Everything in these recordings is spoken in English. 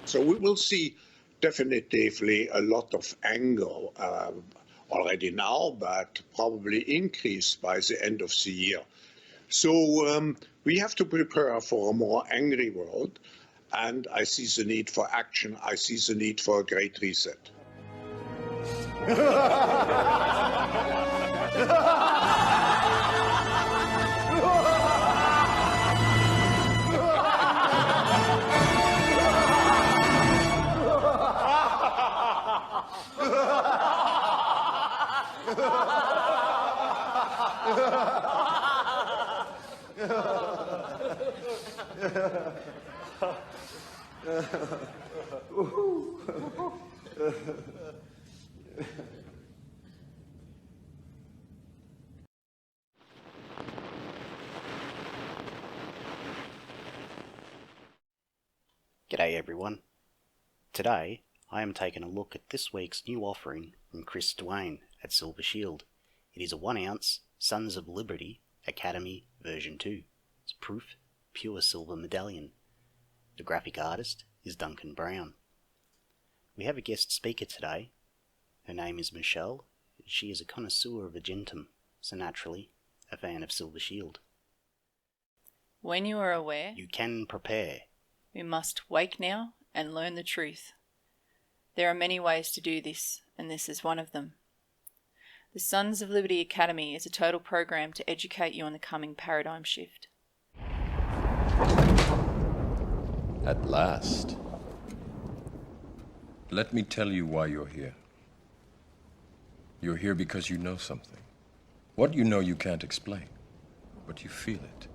So we will see definitively a lot of anger already now, but probably increase by the end of the year. So we have to prepare for a more angry world, and I see the need for action. I see the need for a great reset. G'day everyone. Today I am taking a look at this week's new offering from Chris Duane at Silver Shield. It is a 1 ounce Sons of Liberty Academy version 2. It's proof pure silver medallion. The graphic artist is Duncan Brown. We have a guest speaker today. Her name is Michelle. She is a connoisseur of agentum, so naturally a fan of Silver Shield. When you are aware, you can prepare. We must wake now and learn the truth. There are many ways to do this, and this is one of them. The Sons of Liberty Academy is a total program to educate you on the coming paradigm shift. At last. Let me tell you why you're here. You're here because you know something. What you know you can't explain, but you feel it.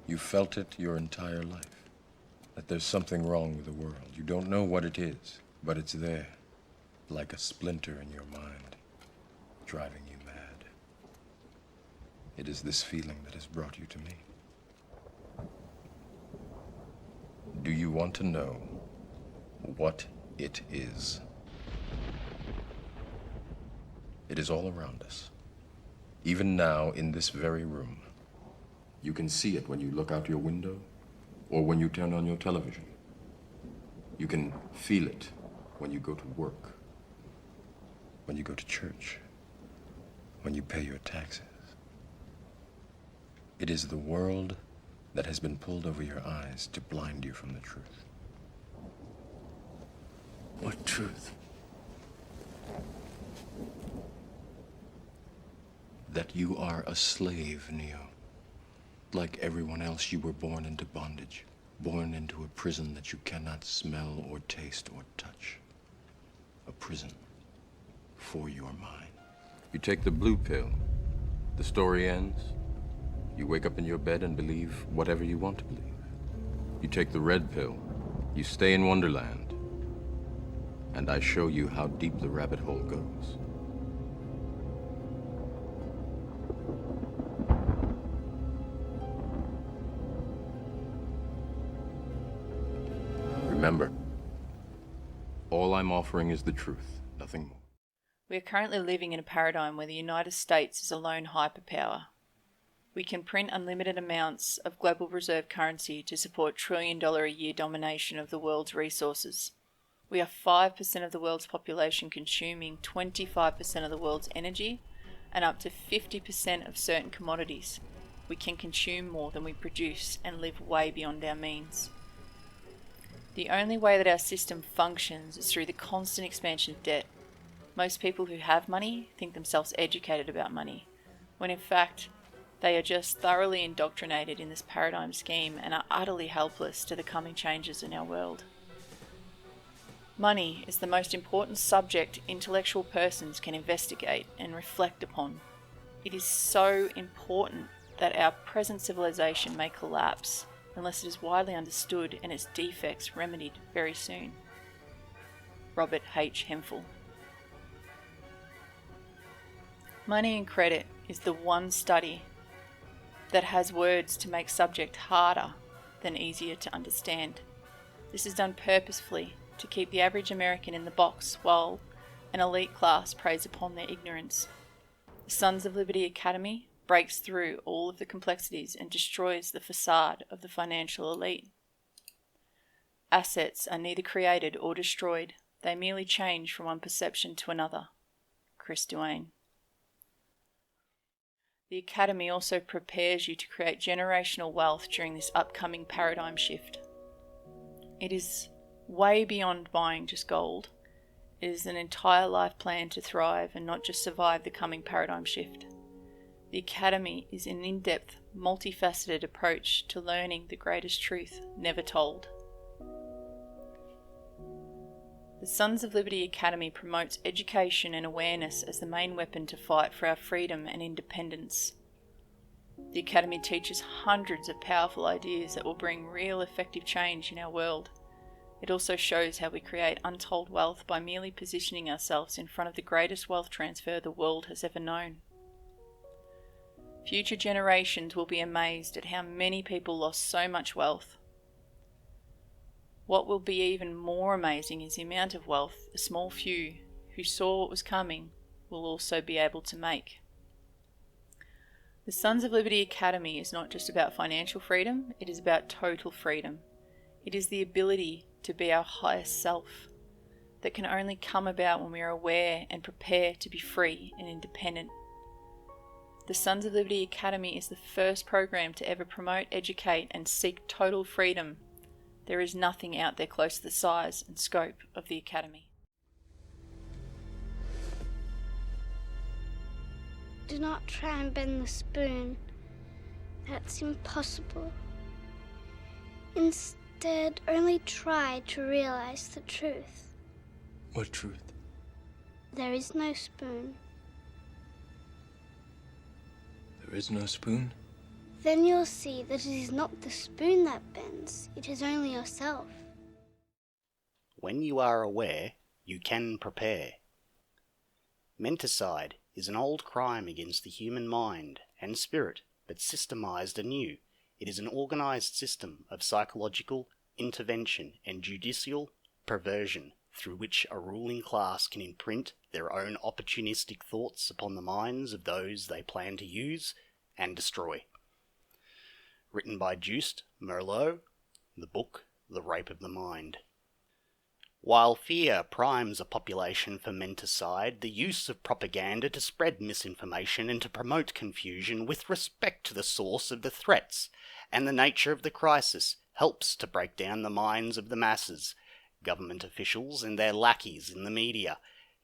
You felt it your entire life. That there's something wrong with the world. You don't know what it is, but it's there, like a splinter in your mind, driving you mad. It is this feeling that has brought you to me. Do you want to know what it is? It is all around us. Even now, in this very room. You can see it when you look out your window or when you turn on your television. You can feel it when you go to work, when you go to church, when you pay your taxes. It is the world that has been pulled over your eyes to blind you from the truth. What truth? That you are a slave, Neo. Like everyone else, you were born into bondage, born into a prison that you cannot smell or taste or touch. A prison for your mind. You take the blue pill, the story ends. You wake up in your bed and believe whatever you want to believe. You take the red pill, you stay in Wonderland, and I show you how deep the rabbit hole goes. Remember, all I'm offering is the truth, nothing more. We are currently living in a paradigm where the United States is a lone hyperpower. We can print unlimited amounts of global reserve currency to support trillion-dollar-a-year domination of the world's resources. We are 5% of the world's population consuming 25% of the world's energy and up to 50% of certain commodities. We can consume more than we produce and live way beyond our means. The only way that our system functions is through the constant expansion of debt. Most people who have money think themselves educated about money, when in fact, they are just thoroughly indoctrinated in this paradigm scheme and are utterly helpless to the coming changes in our world. Money is the most important subject intellectual persons can investigate and reflect upon. It is so important that our present civilization may collapse unless it is widely understood and its defects remedied very soon. Robert H. Hemphill. Money and credit is the one study that has words to make subject harder than easier to understand. This is done purposefully to keep the average American in the box while an elite class preys upon their ignorance. The Sons of Liberty Academy breaks through all of the complexities and destroys the facade of the financial elite. Assets are neither created or destroyed. They merely change from one perception to another. Chris Duane. The Academy also prepares you to create generational wealth during this upcoming paradigm shift. It is way beyond buying just gold. It is an entire life plan to thrive and not just survive the coming paradigm shift. The Academy is an in-depth, multifaceted approach to learning the greatest truth never told. The Sons of Liberty Academy promotes education and awareness as the main weapon to fight for our freedom and independence. The Academy teaches hundreds of powerful ideas that will bring real effective change in our world. It also shows how we create untold wealth by merely positioning ourselves in front of the greatest wealth transfer the world has ever known. Future generations will be amazed at how many people lost so much wealth. What will be even more amazing is the amount of wealth a small few who saw what was coming will also be able to make. The Sons of Liberty Academy is not just about financial freedom, it is about total freedom. It is the ability to be our highest self that can only come about when we are aware and prepare to be free and independent. The Sons of Liberty Academy is the first program to ever promote, educate, and seek total freedom. There is nothing out there close to the size and scope of the Academy. Do not try and bend the spoon. That's impossible. Instead, only try to realize the truth. What truth? There is no spoon. There is no spoon? Then you'll see that it is not the spoon that bends, it is only yourself. When you are aware, you can prepare. Menticide is an old crime against the human mind and spirit, but systemized anew. It is an organized system of psychological intervention and judicial perversion through which a ruling class can imprint their own opportunistic thoughts upon the minds of those they plan to use and destroy. Written by Juste Merlot, the book The Rape of the Mind. While fear primes a population for menticide, the use of propaganda to spread misinformation and to promote confusion with respect to the source of the threats and the nature of the crisis helps to break down the minds of the masses. Government officials and their lackeys in the media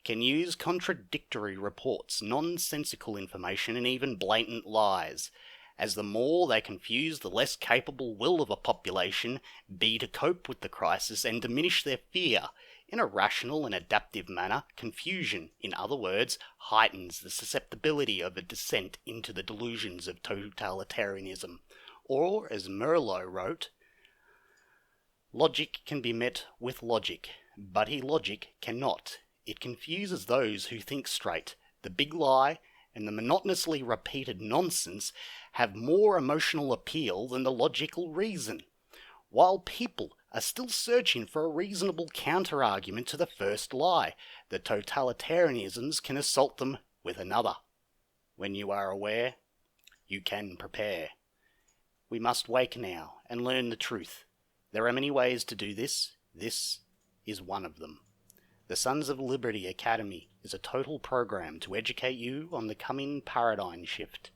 can use contradictory reports, nonsensical information, and even blatant lies, as the more they confuse the less capable will of a population be to cope with the crisis and diminish their fear. In a rational and adaptive manner, confusion, in other words, heightens the susceptibility of a descent into the delusions of totalitarianism. Or, as Merlot wrote, logic can be met with logic, but illogic cannot. It confuses those who think straight. The big lie and the monotonously repeated nonsense have more emotional appeal than the logical reason, while people are still searching for a reasonable counter-argument to the first lie. The totalitarianisms can assault them with another. When you are aware, you can prepare. We must wake now and learn the truth. There are many ways to do this. This is one of them. The Sons of Liberty Academy is a total program to educate you on the coming paradigm shift.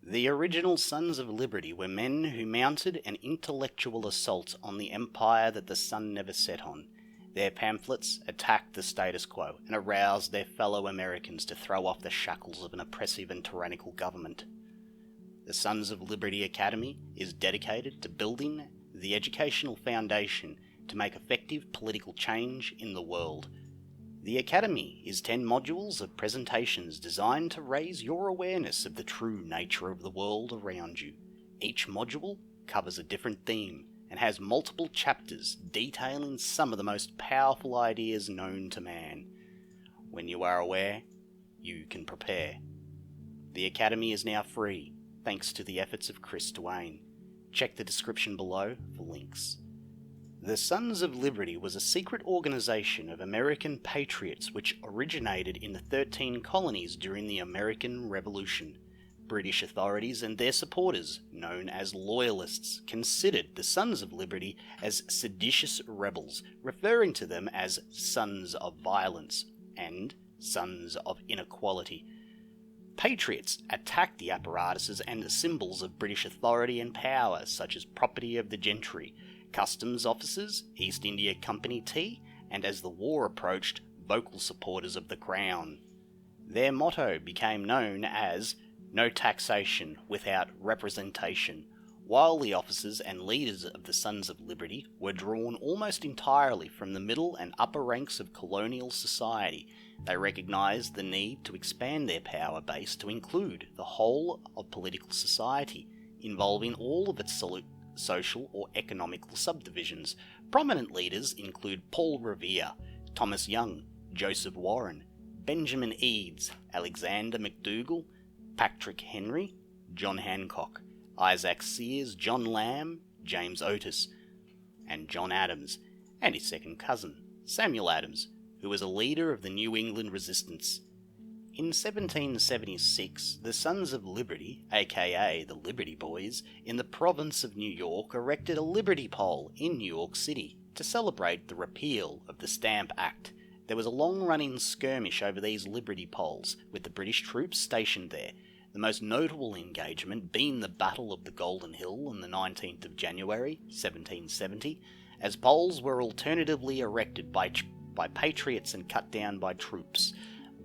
The original Sons of Liberty were men who mounted an intellectual assault on the empire that the sun never set on. Their pamphlets attacked the status quo and aroused their fellow Americans to throw off the shackles of an oppressive and tyrannical government. The Sons of Liberty Academy is dedicated to building the educational foundation to make effective political change in the world. The Academy is 10 modules of presentations designed to raise your awareness of the true nature of the world around you. Each module covers a different theme and has multiple chapters detailing some of the most powerful ideas known to man. When you are aware, you can prepare. The Academy is now free, thanks to the efforts of Chris Duane. Check the description below for links. The Sons of Liberty was a secret organization of American patriots which originated in the 13 colonies during the American Revolution. British authorities and their supporters, known as Loyalists, considered the Sons of Liberty as seditious rebels, referring to them as Sons of Violence and Sons of Inequality. Patriots attacked the apparatuses and symbols of British authority and power, such as property of the gentry, customs officers, East India Company tea, and as the war approached, vocal supporters of the Crown. Their motto became known as "No taxation without representation," while the officers and leaders of the Sons of Liberty were drawn almost entirely from the middle and upper ranks of colonial society. They recognised the need to expand their power base to include the whole of political society, involving all of its social or economical subdivisions. Prominent leaders include Paul Revere, Thomas Young, Joseph Warren, Benjamin Eads, Alexander McDougall, Patrick Henry, John Hancock, Isaac Sears, John Lamb, James Otis, and John Adams, and his second cousin, Samuel Adams, who was a leader of the New England resistance. In 1776, the Sons of Liberty, aka the Liberty Boys, in the province of New York erected a Liberty Pole in New York City to celebrate the repeal of the Stamp Act. There was a long-running skirmish over these Liberty Poles, with the British troops stationed there, the most notable engagement being the Battle of the Golden Hill on the 19th of January, 1770, as poles were alternatively erected by patriots and cut down by troops.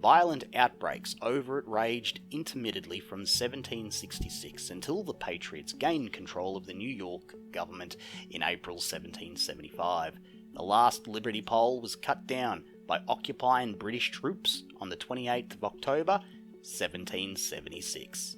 Violent outbreaks over it raged intermittently from 1766 until the Patriots gained control of the New York government in April 1775. The last Liberty Pole was cut down by occupying British troops on the 28th of October, 1776.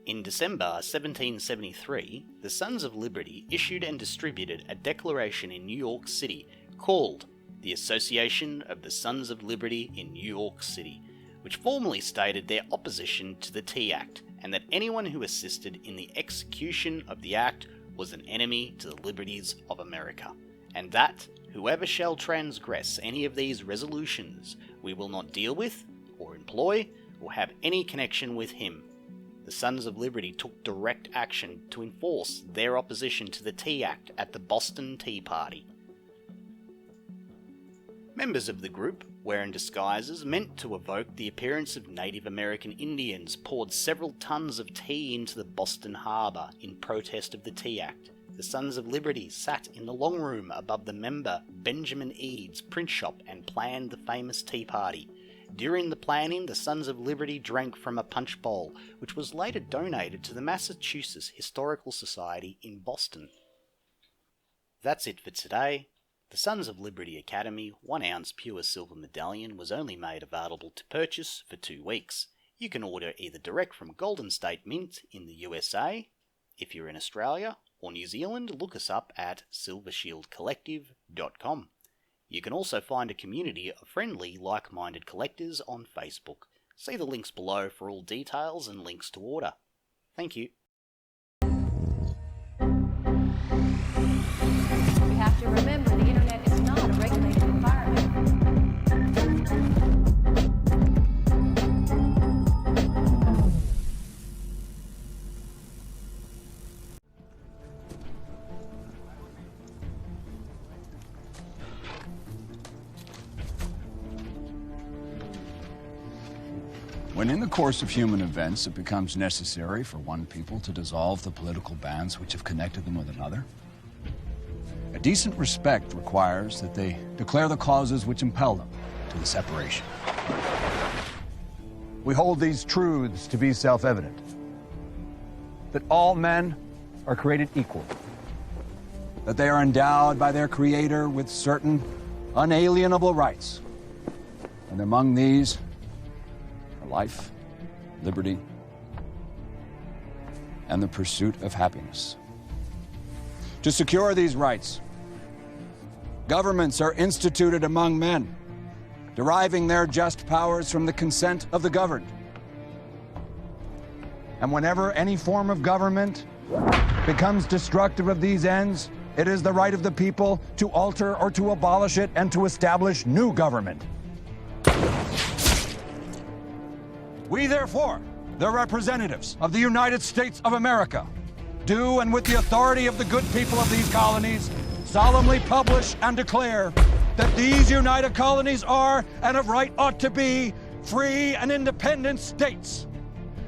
In December 1773, the Sons of Liberty issued and distributed a declaration in New York City called the Association of the Sons of Liberty in New York City, which formally stated their opposition to the Tea Act and that anyone who assisted in the execution of the Act was an enemy to the liberties of America, and that whoever shall transgress any of these resolutions we will not deal with, or employ, or have any connection with him. The Sons of Liberty took direct action to enforce their opposition to the Tea Act at the Boston Tea Party. Members of the group, wearing disguises meant to evoke the appearance of Native American Indians, poured several tons of tea into the Boston harbour in protest of the Tea Act. The Sons of Liberty sat in the long room above the member Benjamin Eads' print shop and planned the famous Tea Party. During the planning, the Sons of Liberty drank from a punch bowl, which was later donated to the Massachusetts Historical Society in Boston. That's it for today. The Sons of Liberty Academy 1 ounce pure silver medallion was only made available to purchase for 2 weeks. You can order either direct from Golden State Mint in the USA. If you're in Australia or New Zealand, look us up at silvershieldcollective.com. You can also find a community of friendly, like-minded collectors on Facebook. See the links below for all details and links to order. Thank you. We have to remember the internet is not a regulated environment. When in the course of human events it becomes necessary for one people to dissolve the political bands which have connected them with another, a decent respect requires that they declare the causes which impel them to the separation. We hold these truths to be self-evident. That all men are created equal. That they are endowed by their Creator with certain unalienable rights. And among these are life, liberty, and the pursuit of happiness. To secure these rights, governments are instituted among men, deriving their just powers from the consent of the governed. And whenever any form of government becomes destructive of these ends, it is the right of the people to alter or to abolish it and to establish new government. We therefore the representatives of the United States of America, do, and with the authority of the good people of these colonies, solemnly publish and declare that these united colonies are, and of right ought to be, free and independent states,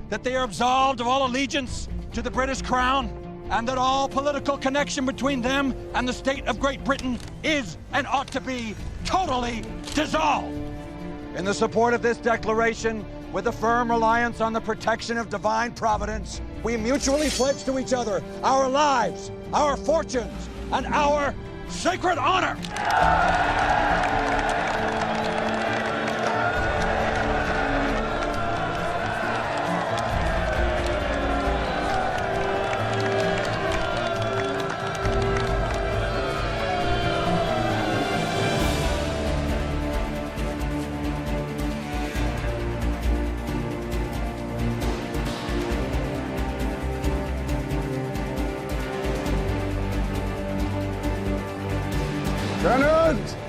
that they are absolved of all allegiance to the British Crown, and that all political connection between them and the state of Great Britain is and ought to be totally dissolved. In the support of this declaration, with a firm reliance on the protection of divine providence, we mutually pledge to each other our lives, our fortunes, and our sacred honor. Tenant!